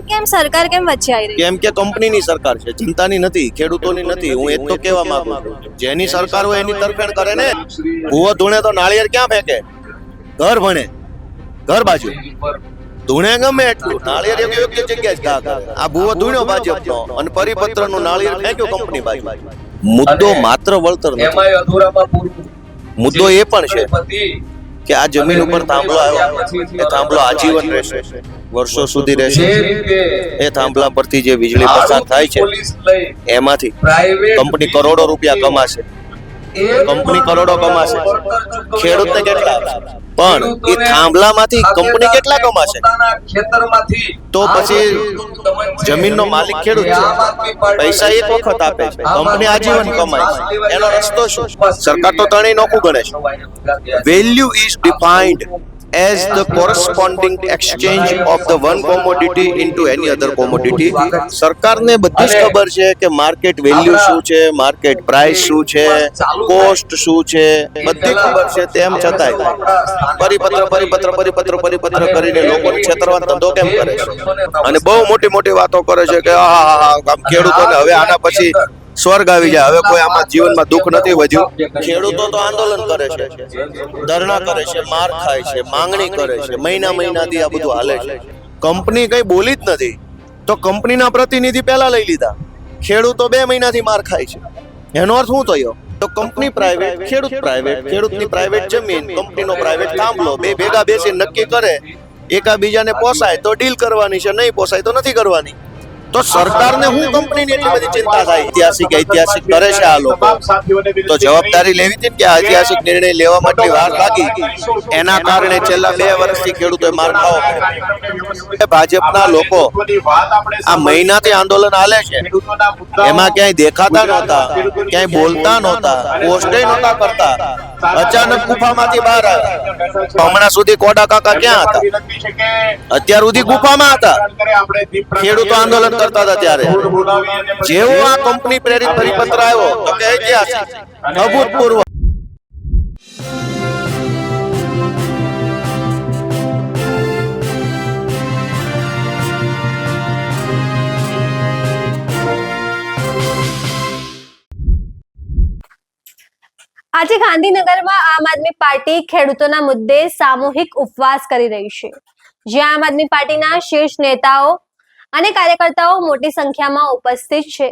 કેમ સરકાર કેમ વચ્ચે આવી રહી? કેમ કે કંપનીની સરકાર છે, જનતાની નથી, ખેડૂતોની નથી. હું એ જ તો કહેવા માંગુ છું, જેની સરકાર હોય એની તરફેણ કરે ને. ભૂવો ધૂણે તો નાળિયેર ક્યાં ફેંકે? ઘર ભણે, ઘર બાજુ ધૂણે ગમે એટલું, નાળિયેર એક યોગ્ય જગ્યાએ જ ઘા કરે. આ ભૂવો ધૂણ્યો ભાજપનો અને પરિપત્રનું નાળિયેર ફેંક્યું કંપની બાજુ. મુદ્દો માત્ર વળતર નથી, મુદ્દો એ પણ છે કે આ જમીન ઉપર થાંભલો આવ્યો, એ થાંભલો આજીવન રહેશે, વર્ષો સુધી રહેશે. એ થાંભલા પરથી જે વીજળી પસાર થાય છે એમાંથી કંપની કરોડો રૂપિયા કમાશે, કંપની કરોડો કમાશે. ખેડૂતને કેટલા આપશે? પણ એ થાંભલામાંથી કંપની કેટલા કમાશે? તો પછી જમીનનો માલિક ખેડૂત છે, પૈસા એક વખત આપે છે, કંપની આજીવન કમાય છે. એનો રસ્તો શું? સરકાર તો ત્રણેય નોખું ગણે છે. Value is defined as the corresponding exchange of the one commodity into any other commodity. સરકારને બધી જ ખબર છે કે માર્કેટ વેલ્યુ શું છે, માર્કેટ પ્રાઇસ શું છે, કોસ્ટ શું છે, બધી ખબર છે. તેમ છતાંય પરિપત્ર કરીને લોકોને છેતરવાનો ધંધો કેમ કરે છે? અને બહુ મોટી મોટી વાતો કરે છે કે આમ ખેડૂતોને હવે આના પછી સ્વર્ગ આવી જાય, હવે કોઈ આમાં જીવનમાં દુઃખ નથી વધ્યું. ખેડૂતો તો આંદોલન કરે છે, ધરણા કરે છે, માર ખાય છે, માંગણી કરે છે, મહિનાથી આ બધું હાલે છે. કંપની કઈ બોલી જ નથી તો કંપનીના પ્રતિનિધિ પહેલા લઈ લીધા. ખેડૂતો 2 મહિનાથી માર ખાય છે. એનો અર્થ શું થયો? તો કંપની પ્રાઇવેટ, ખેડૂત પ્રાઇવેટ, ખેડૂતની પ્રાઇવેટ જમીન, કંપનીનો પ્રાઇવેટ થાંભલો, બે ભેગા બેસી નક્કી કરે. એકાબીજાને પોસાય તો ડીલ કરવાની છે, નહીં પોસાય તો નથી કરવાની. તો સરકારને હું કંપનીની એટલી બધી ચિંતા થાય? ઐતિહાસિક કરે છે આ લોકો, તો જવાબદારી લેવી હતી કે ઐતિહાસિક નિર્ણય લેવા માટે વાર લાગી. એના કારણે છેલ્લા 2 વર્ષથી ખેડૂતોએ માર ખાવો પડે. ભાજપના લોકો આ મહિનાથી આંદોલન હાલે છે, એમાં ક્યાંય દેખાતા નહોતા, ક્યાંય બોલતા નહોતા, પોસ્ટે નહોતા કરતા. અચાનક ગુફામાંથી બહાર આવ્યા. હમણાં સુધી કોડા કાકા ક્યાં હતા? અત્યાર સુધી ગુફામાં હતા. ખેડૂતો આંદોલન કરતા હતા ત્યારે જેવો આ કંપની પ્રેરિત પરિપત્ર આવ્યો તો કે ઐતિહાસિક, અભૂતપૂર્વ. આજે ગાંધીનગરમાં આમ આદમી પાર્ટી ખેડૂતોના મુદ્દે સામૂહિક ઉપવાસ કરી રહી છે, જ્યાં આમ આદમી પાર્ટીના શીર્ષ નેતાઓ અને કાર્યકર્તાઓ મોટી સંખ્યામાં ઉપસ્થિત છે.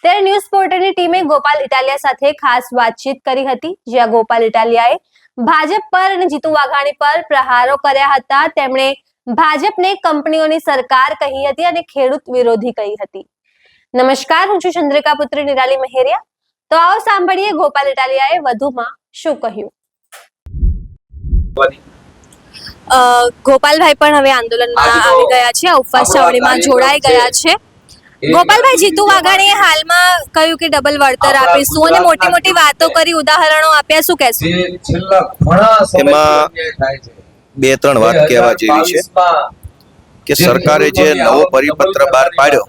ત્યારે ન્યૂઝ પોર્ટલની ટીમે ગોપાલ ઇટાલિયા સાથે ખાસ વાતચીત કરી હતી, જ્યાં ગોપાલ ઇટાલિયાએ ભાજપ પર અને જીતુ વાઘાણી પર પ્રહારો કર્યા હતા. તેમણે ભાજપને કંપનીઓની સરકાર કહી હતી અને ખેડૂત વિરોધી કહી હતી. નમસ્કાર, હું છું ચંદ્રિકા પુત્રી નિરાલી મહેરિયા. તો આવો સાંભળીએ ગોપાલ ઇટાલિયાએ વધુમાં શું કહ્યું. ગોપાલભાઈ પણ હવે આંદોલનમાં આવી ગયા છે, ઉપવાસ ચાવડીમાં જોડાઈ ગયા છે. ગોપાલભાઈ, જીતુ વાઘાણીએ હાલમાં કહ્યું કે ડબલ વળતર આપીશું અને મોટી મોટી વાતો કરી, ઉદાહરણો આપ્યા. શું કહેશો? એમાં 2-3 વાત કહેવા જેવી છે કે સરકારે જે નવો પરિપત્ર બહાર પાડ્યો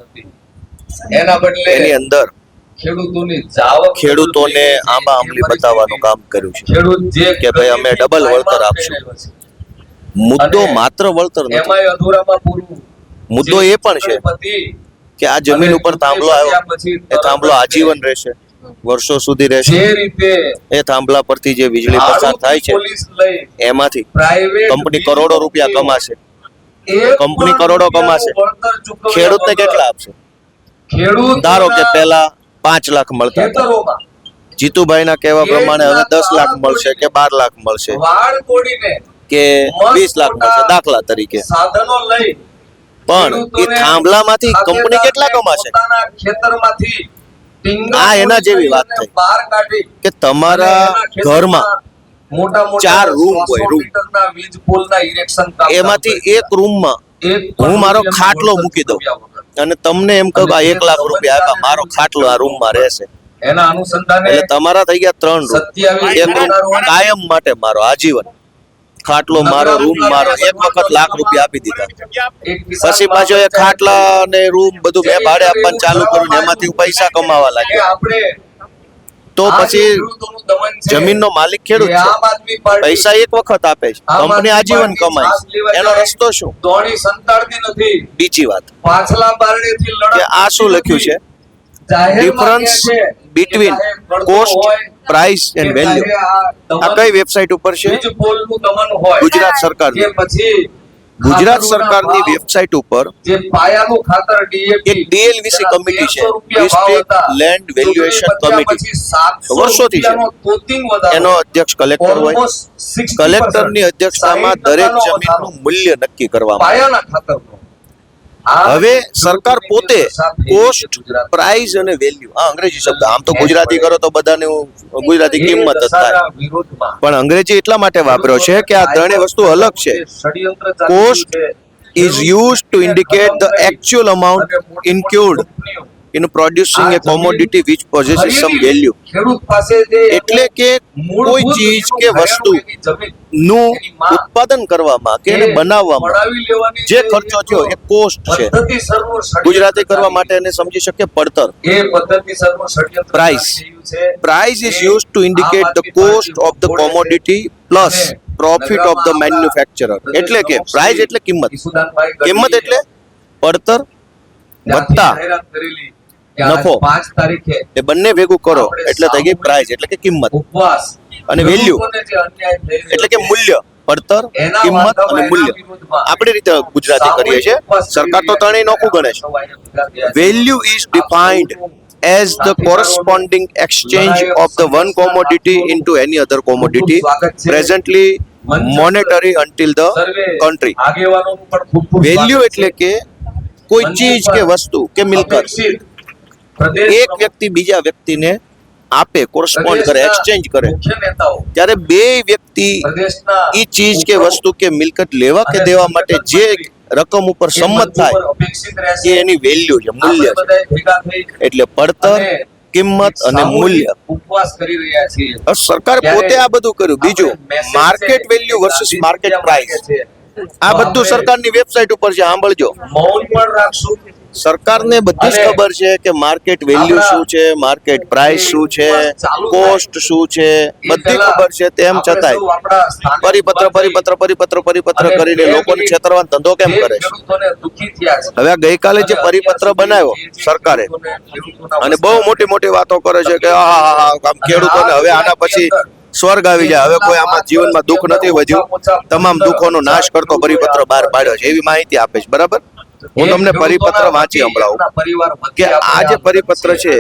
એની અંદર ખેડૂતોને આંબા આંબલી બતાવવાનું કામ કર્યું છે કે ભાઈ અમે ડબલ વળતર આપશું. મુદ્દો માત્ર વળતર નથી, મુદ્દો એ પણ છે કે આ જમીન ઉપર થાંભલો આવ્યો, એ થાંભલો આજીવન રહેશે, વર્ષો સુધી રહેશે. એ થાંભલા પરથી જે વીજળી પસાર થાય છે એમાંથી કંપની કરોડો રૂપિયા કમાશે, કંપની કરોડો કમાશે. ખેડૂતને કેટલા આપશે? ધારો કે પહેલા 5 લાખ મળતા હતા, જીતુભાઈના કહેવા પ્રમાણે હવે 10 લાખ મળશે કે 12 લાખ મળશે કે 20 લાખ મળશે દાખલા તરીકે. પણ એ થાંભલામાંથી કંપની કેટલા કમાશે? આ એના જેવી વાત થઈ કે તમારા ઘરમાં 4 રૂમ હોય, રૂમ, એમાંથી એક રૂમમાં હું મારો ખાટલો મૂકી દઉં અને તમને એમ કહું 1 લાખ રૂપિયા આપ્યા, મારો ખાટલો આ રૂમમાં રહેશે. એટલે તમારા થઈ ગયા 3 રૂમ. એક રૂમ કાયમ માટે મારો, આજીવન ખાટલો મારો, રૂમ મારો. એક વખત લાખ રૂપિયા આપી દીધા, પછી પાછો એ ખાટલા ને રૂમ બધું મેં ભાડે આપવાનું ચાલુ કર્યું, એમાંથી પૈસા કમાવા લાગ્યા. તો પછી જમીનનો માલિક ખેડૂત છે, પૈસા એક વખત આપે છે, કંપની આજીવન કમાય છે, એનો રસ્તો શું? દોડી સંતાડતી નથી. બીજી વાત પાછલા બારણેથી કે આ શું લખ્યું છે, difference between cost, price and value. આ કઈ વેબસાઇટ ઉપર છે? ગુજરાત સરકારની. ગુજરાત સરકારની વેબસાઇટ ઉપર જે પાયાનું ખાતર DAP એક DLVC કમિટી છે, ડિસ્ટ્રિક્ટ લેન્ડ વેલ્યુએશન કમિટી, વર્ષોથી છે. એનો અધ્યક્ષ કલેક્ટર હોય. કલેક્ટરની અધ્યક્ષતામાં દરેક જમીનનું મૂલ્ય નક્કી કરવામાં આવે. પાયાના ખાતરનો હવે સરકાર પોતે કોસ્ટ, પ્રાઇસ અને વેલ્યુ, આ અંગ્રેજી શબ્દ, આમ તો ગુજરાતી કરો તો બધાને ગુજરાતી કિંમત જ થાય, પણ અંગ્રેજી એટલા માટે વાપર્યો છે કે આ ત્રણેય વસ્તુ અલગ છે. Cost is used to indicate the actual amount incurred in producing a commodity which possesses some value. ખેડૂત પાસે જે એટલે કે કોઈ ચીજ કે વસ્તુ નું ઉત્પાદન કરવામાં કે એને બનાવવામાં પડાવી લેવાની જે ખર્ચો થયો એ કોસ્ટ છે. પદ્ધતિસરનું ષડયંત્ર ગુજરાતી કરવા માટે એને સમજી શકીએ પડતર. એ પદ્ધતિસરનું ષડયંત્ર Price. ચાલી રહ્યું છે. Price is used to indicate the cost of the commodity plus profit of the manufacturer. એટલે કે પ્રાઇસ એટલે કિંમત, ઈસુદાનભાઈ કિંમત એટલે પડતર વત્તા જાહેરાત કરેલી કે આજ નફો. 5 તારીખે એ બંને ભેગું કરો એટલે થઈ ગઈ પ્રાઇસ એટલે કે કિંમત. ઉપવાસ અને value લોકોને જે અન્યાય થઈ રહ્યો એટલે કે મૂલ્ય, પડતર, એના કિંમત વાર્તામાં અને મૂલ્ય. એના વિરુદ્ધમાં આપણી રીતે ગુજરાતી કરીએ છીએ, સરકાર તો ત્રણેય નોખું ગણે છે. Value is defined as the corresponding exchange of the one commodity into any other commodity presently monetary until the country. આગેવાનોનું પણ ખૂબ ખૂબ વેલ્યુ સ્વાગત એટલે છે. કે કોઈ ચીજ કે વસ્તુ કે મિલકત અપેક્ષિત પ્રદેશ એક વ્યક્તિ બીજા વ્યક્તિને આપે, કોરસ્પોન્ડ કરે, એક્સચેન્જ કરે, મુખ્ય નેતાઓ ત્યારે બે વ્યક્તિ પ્રદેશના ઈ ચીજ કે વસ્તુ કે મિલકત લેવા કે દેવા માટે જે રકમ ઉપર સંમત થાય અપેક્ષિત એ રહેશે. એની વેલ્યુ છે, મૂલ્ય આપણે છે. બધાએ ભેગા થઈ એટલે પડતર, કિંમત અને મૂલ્ય. ઉપવાસ કરી રહ્યા છીએ. હવે સરકાર પોતે આ બધું કર્યું. બીજું market value versus market price. આ બધું સરકારની વેબસાઇટ ઉપર છે, સાંભળજો. મૌન પણ રાખશું. સરકારને બધી જ ખબર છે કે માર્કેટ વેલ્યુ શું છે, માર્કેટ પ્રાઇસ શું છે, કોસ્ટ શું છે, બધી ખબર છે. તેમ છતાંય પરિપત્ર કરીને લોકોને છેતરવાનો ધંધો કેમ કરે છે? હવે આ ગઈકાલે જે પરિપત્ર બનાવ્યો સરકારે અને બહુ મોટી મોટી વાતો કરે છે કે આમ ખેડૂતોને હવે આના પછી સ્વર્ગ આવી જાય, હવે કોઈ આમાં જીવનમાં દુઃખ નથી વધ્યું, તમામ દુઃખોનો નાશ કરતો પરિપત્ર બહાર પાડ્યો છે, એવી માહિતી આપે છે. બરાબર, હું તમને પરિપત્ર વાંચી સંભળાવું કે આ જે પરિપત્ર છે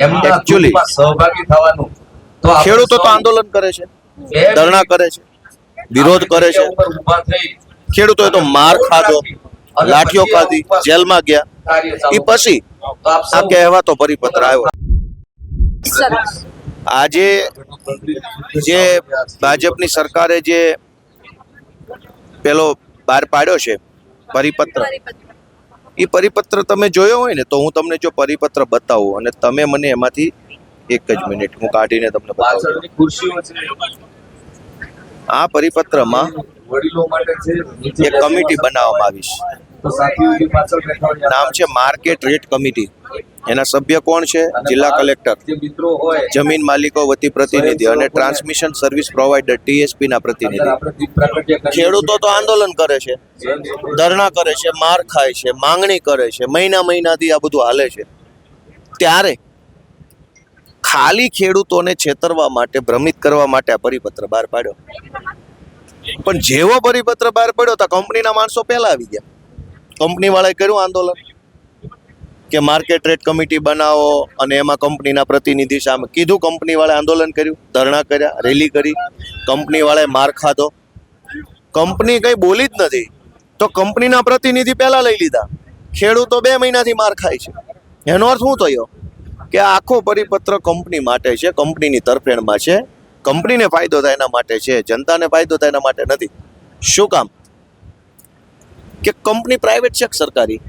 એકચ્યુઅલી સહભાગી થવાનું તો આપણે ખેડૂતો તો આંદોલન કરે છે, ધરણા કરે છે, વિરોધ કરે છે. ઊભા થઈ ખેડૂતોએ તો માર ખાધો, લાઠીઓ ખાધી, જેલમાં ગયા. એ પછી આ કહેવાતો પરિપત્ર આવ્યો. સરસ. આજે જે ભાજપની સરકારે જે પેલો બહાર પાડ્યો છે પરિપત્ર, એ પરિપત્ર તમે જોયો હોય ને તો હું તમને જો પરિપત્ર બતાવું અને તમે મને એમાંથી એક જ મિનિટ હું કાઢીને તમને બતાવું. પાછળની ખુરશીઓ છે આ પરિપત્રમાં વડીલો માટે છે, નીચે એક કમિટી બનાવવામાં આવી છે. તો સાથીઓની પાછળ બેઠા હોય નામ છે માર્કેટ રેટ કમિટી. એના સભ્ય કોણ છે? જિલ્લા કલેક્ટર, જે મિત્રો હોય જમીન માલિકો વતી પ્રતિનિધિ અને ટ્રાન્સમિશન સર્વિસ પ્રોવાઇડર TSP ના પ્રતિનિધિ. આપણે દીપ પ્રાગટ્ય કરીએ. ખેડૂતો તો આંદોલન કરે છે, ધરણા કરે છે, માર ખાય છે, માંગણી કરે છે, મહિનાથી આ બધું હાલે છે. ત્યારે ખાલી ખેડૂતોને છેતરવા માટે, ભ્રમિત કરવા માટે આ પરિપત્ર બહાર પાડ્યો. પણ જેવો પરિપત્ર બહાર પડ્યો તો કંપનીના માણસો પહેલા આવી ગયા. કંપની વાળાએ કર્યું આંદોલન કે માર્કેટ રેટ કમિટી બનાવો અને એમાં કંપનીના પ્રતિનિધિ સામે કીધું. કંપની વાળાએ આંદોલન કર્યું, ધરણા કર્યા, રેલી કરી. કંપની વાળાએ માર ખાધો. કંપની કઈ બોલી જ નથી તો કંપનીના પ્રતિનિધિ પહેલા લઈ લીધા. ખેડૂતો 2 મહિનાથી માર ખાય છે. એનો અર્થ શું થયો કે આખો પરિપત્ર કંપની માટે છે, કંપનીની તરફેણમાં છે, કંપનીને ફાયદો થાય એના માટે છે, જનતાને ફાયદો થાય એના માટે નથી. શું કામ? કે કંપની પ્રાઇવેટ છે કે સરકારી?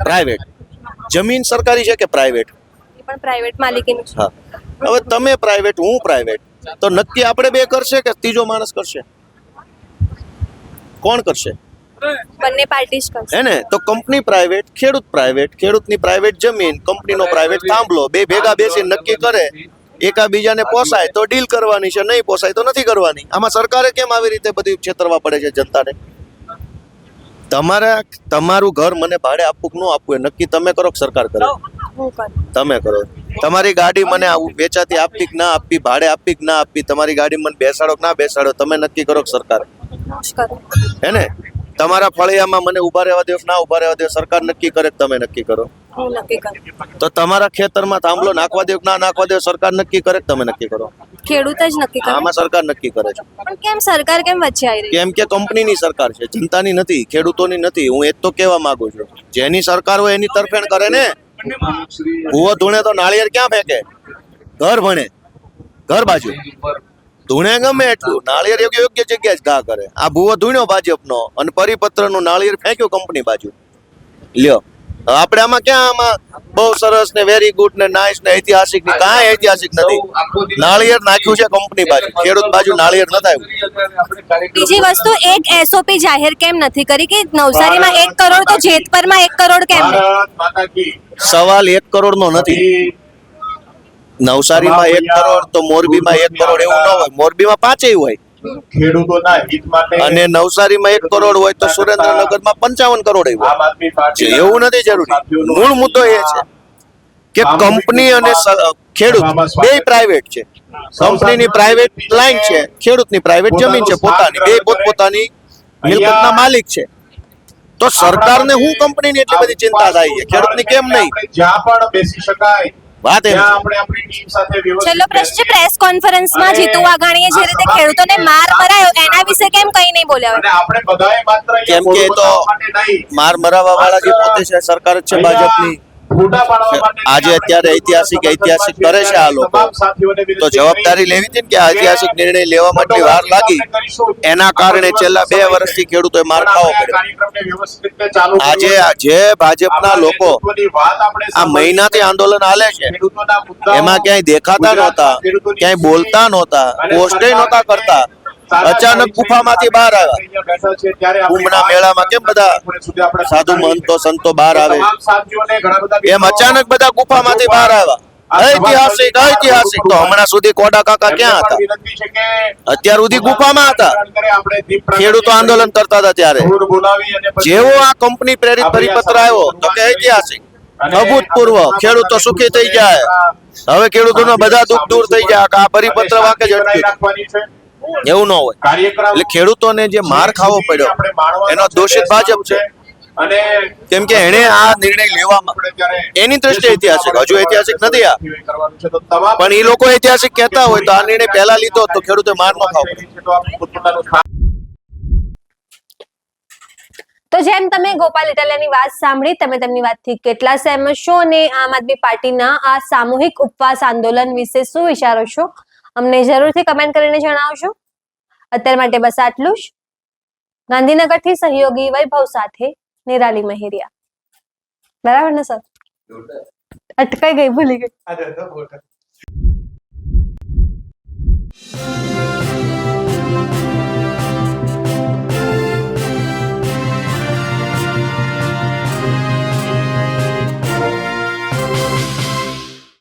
પ્રાઇવેટ. જમીન સરકારી છે કે પ્રાઇવેટ? પણ પ્રાઇવેટ માલિકીનું છે. હા. હવે તમે પ્રાઇવેટ, હું પ્રાઇવેટ, તો નક્કી આપણે બે કરશે કે ત્રીજો માણસ કરશે? કોણ કરશે? બંને પાર્ટી જ કરશે. હે ને? તો કંપની પ્રાઇવેટ, ખેડૂત પ્રાઇવેટ, ખેડૂતની પ્રાઇવેટ જમીન, કંપનીનો પ્રાઇવેટ થાંભલો, બે ભેગા બેસીને નક્કી કરે, એકાબીજાને પોસાય તો ડીલ કરવાની છે, નહીં પોસાય તો નથી કરવાની. આમાં સરકારે કેમ આવી રીતે બધી છેતરવા પડે છે જનતાને? તમારું ઘર મને ભાડે આપવું કે ન આપવું એ નક્કી તમે કરો કે સરકાર કરે? હું કરું. તમે કરો. તમારી ગાડી મને વેચાતી આપવી કે ના આપવી, ભાડે આપવી કે ના આપવી, તમારી ગાડી મને બેસાડો કે ના બેસાડો તમે નક્કી કરો કે સરકાર? હું જ કરું. હે ને? તમારા ફળિયામાં મને ઉભા રહેવા દો કે ના ઉભા રહેવા દો સરકાર નક્કી કરે કે તમે નક્કી કરો? હું નક્કી કરું. તો તમારા ખેતરમાં થાંભલો નાખવા દો કે ના નાખવા દો સરકાર નક્કી કરે કે તમે નક્કી કરો? ખેડૂત જ નક્કી કરે. આમાં સરકાર નક્કી કરે છે. પણ કેમ સરકાર કેમ વચ્ચે આવી રહી? કેમ કે કંપનીની સરકાર છે, જનતાની નથી, ખેડૂતોની નથી. હું એ જ તો કહેવા માંગુ છું. જેની સરકાર હોય એની તરફેણ કરે ને. ભૂવો ધૂણે તો નાળિયેર ક્યાં ફેંકે? ઘર ભણે, ઘર બાજુ ધૂણે ગમે એટલું, નાળિયેર યોગ્ય જગ્યાએ જ ઘા કરે. આ ભૂવો ધૂણ્યો ભાજપનો અને પરિપત્રનું નાળિયેર ફેંક્યું કંપની બાજુ. લ્યો આપણે આમાં ક્યાં આમાં બહુ સરસ ને વેરી ગુડ ને નાઇસ ને ઐતિહાસિક ને કાંઈ ઐતિહાસિક નથી. નાળિયેર નાખ્યું છે કંપની બાજુ, ખેડૂત બાજુ નાળિયેર નથી આવ્યું. બીજી વસ્તુ, એક એસઓપી જાહેર કેમ નથી કરી કે નવસારીમાં 1 કરોડ તો જેતપરમાં 1 કરોડ કેમ નહીં? સવાલ 1 કરોડ નો નથી. નવસારીમાં 1 કરોડ તો મોરબીમાં 1 કરોડ એવું ન હોય. મોરબીમાં 5 હોય ખેડૂતોના હિત માટે અને નવસારીમાં 1 કરોડ હોય તો સુરેન્દ્રનગરમાં 55 કરોડ હોય. આમ આદમી પાર્ટી એવું નથી જરૂરી. મૂળ મુદ્દો એ છે કે કંપની અને ખેડૂત બે પ્રાઇવેટ છે. કંપનીની પ્રાઇવેટ લાઈન છે, ખેડૂતની પ્રાઇવેટ જમીન છે પોતાની, બે પોતપોતાની મિલકતના માલિક છે. તો સરકારને હું કંપનીની એટલી બધી ચિંતા થાય છે, ખેડૂતની કેમ નહીં? જ્યાં પણ બેસી શકાય વાત એમ ત્યાં છે. આપણે આપણી ટીમ સાથે વ્યવસ્થિત છેલ્લો પ્રશ્ન છે, પ્રેસ કોન્ફરન્સમાં જીતુ વાઘાણીએ જે રીતે ખેડૂતોને માર મરાયો એના વિશે કેમ કંઈ નહીં બોલ્યા? અને આપણે બધાએ માત્ર કેમ કે એ તો માર મરાવા વાળા જે પોતે છે સરકાર જ છે ભાજપની. ફોટા પાડવા માટે આજે અત્યારે ઐતિહાસિક કરે છે આ લોકો. તો જવાબદારી લેવી હતી ને કે આ ઐતિહાસિક નિર્ણય લેવા માટે વાર લાગી. એના કારણે છેલ્લા 2 વર્ષથી ખેડૂતોએ માર ખાવો પડ્યો. આજે જે ભાજપના લોકો આ મહિનાથી આંદોલન હાલે છે એમાં ક્યાંય દેખાતા નહોતા, ક્યાંય બોલતા નહોતા, પોસ્ટે નહોતા કરતા. અચાનક ગુફામાંથી બહાર આવ્યા. કુંભના મેળામાં કેમ બધા સાધુ મહંતો સંતો બહાર આવે એમ અચાનક બધા ગુફામાંથી બહાર આવ્યા. ઐતિહાસિક ઐતિહાસિક. તો હમણાં સુધી કોડા કાકા ક્યાં હતા? અત્યાર સુધી ગુફામાં હતા. ખેડૂતો આંદોલન કરતા હતા ત્યારે. જેવો આ કંપની પ્રેરિત પરિપત્ર આવ્યો તો કે ઐતિહાસિક, અભૂતપૂર્વ, ખેડૂતો સુખી થઈ જાય, હવે ખેડૂતોના બધા દુઃખ દૂર થઈ જાય. આ પરિપત્ર વાકે જ અટક્યું. એવું ન હોય. એટલે ખેડૂતોને જે માર ખાવો પડ્યો એનો દોષિત ભાજપ છે. કેમ કે એને આ નિર્ણય લેવામાં એની દ્રષ્ટિએ ઐતિહાસિક, હજુ ઐતિહાસિક નથી આ, પણ એ લોકો ઐતિહાસિક કહેતા હોય તો આ નિર્ણય પહેલા લીધો તો ખેડૂતે માર ન ખાવો પડે. તો જેમ તમે ગોપાલ ઇટાલિયાની વાત સાંભળી, તમે તેમની વાતથી કેટલા સહેમત છો અને આમ આદમી પાર્ટીના આ સામૂહિક ઉપવાસ આંદોલન વિશે શું વિચારો છો અમને જરૂરથી કમેન્ટ કરીને જણાવજો. અત્યાર માટે બસ આટલું જ. ગાંધીનગરથી સહયોગી વૈભવ સાથે નિરાલી મહેરિયા. બરાબર ને સર? અટકાઈ ગઈ, ભૂલી ગઈ.